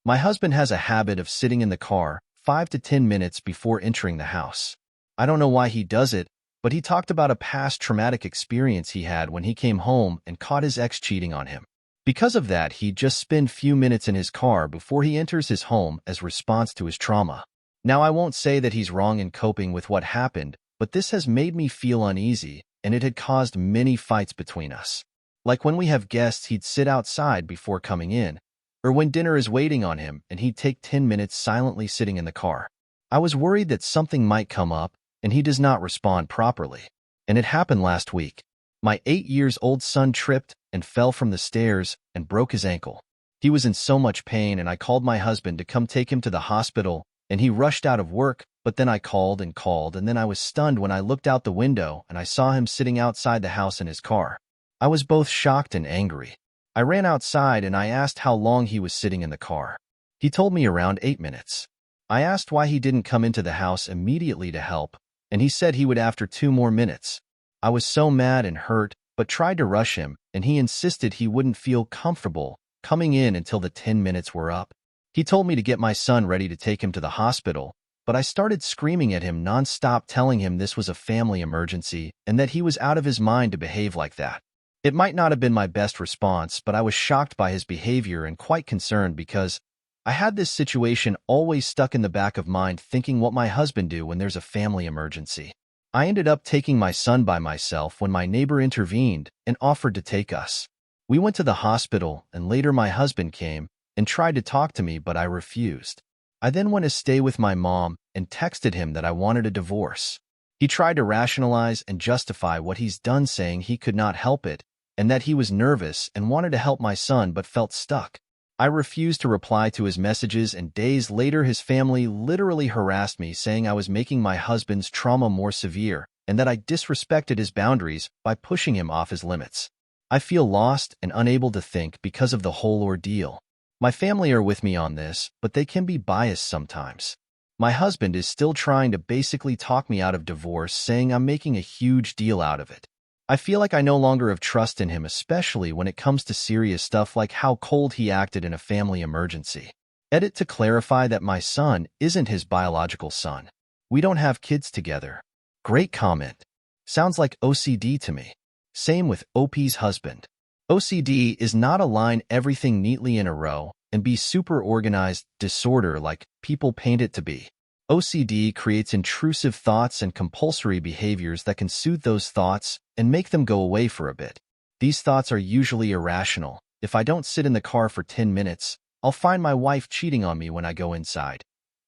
My husband has a habit of sitting in the car 5 to 10 minutes before entering the house. I don't know why he does it, but he talked about a past traumatic experience he had when he came home and caught his ex cheating on him. Because of that, he'd just spend few minutes in his car before he enters his home as response to his trauma. Now, I won't say that he's wrong in coping with what happened, but this has made me feel uneasy, and it had caused many fights between us. Like when we have guests, he'd sit outside before coming in, or when dinner is waiting on him and he'd take 10 minutes silently sitting in the car. I was worried that something might come up and he does not respond properly. And it happened last week. My 8-year-old son tripped and fell from the stairs and broke his ankle. He was in so much pain, and I called my husband to come take him to the hospital, and he rushed out of work, but then I called, and then I was stunned when I looked out the window and I saw him sitting outside the house in his car. I was both shocked and angry. I ran outside and I asked how long he was sitting in the car. He told me around 8 minutes. I asked why he didn't come into the house immediately to help, and he said he would after 2 more minutes. I was so mad and hurt, but tried to rush him, and he insisted he wouldn't feel comfortable coming in until the 10 minutes were up. He told me to get my son ready to take him to the hospital, but I started screaming at him nonstop, telling him this was a family emergency and that he was out of his mind to behave like that. It might not have been my best response, but I was shocked by his behavior and quite concerned because I had this situation always stuck in the back of mind, thinking what my husband do when there's a family emergency. I ended up taking my son by myself when my neighbor intervened and offered to take us. We went to the hospital, and later my husband came and tried to talk to me, but I refused. I then went to stay with my mom and texted him that I wanted a divorce. He tried to rationalize and justify what he's done, saying he could not help it and that he was nervous and wanted to help my son but felt stuck. I refused to reply to his messages, and days later his family literally harassed me, saying I was making my husband's trauma more severe and that I disrespected his boundaries by pushing him off his limits. I feel lost and unable to think because of the whole ordeal. My family are with me on this, but they can be biased sometimes. My husband is still trying to basically talk me out of divorce, saying I'm making a huge deal out of it. I feel like I no longer have trust in him, especially when it comes to serious stuff like how cold he acted in a family emergency. Edit to clarify that my son isn't his biological son. We don't have kids together. Great comment. Sounds like OCD to me. Same with OP's husband. OCD is not align everything neatly in a row and be super organized disorder like people paint it to be. OCD creates intrusive thoughts and compulsory behaviors that can soothe those thoughts and make them go away for a bit. These thoughts are usually irrational. If I don't sit in the car for 10 minutes, I'll find my wife cheating on me when I go inside.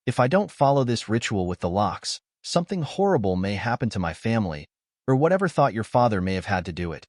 If I don't follow this ritual with the locks, something horrible may happen to my family, or whatever thought your father may have had to do it.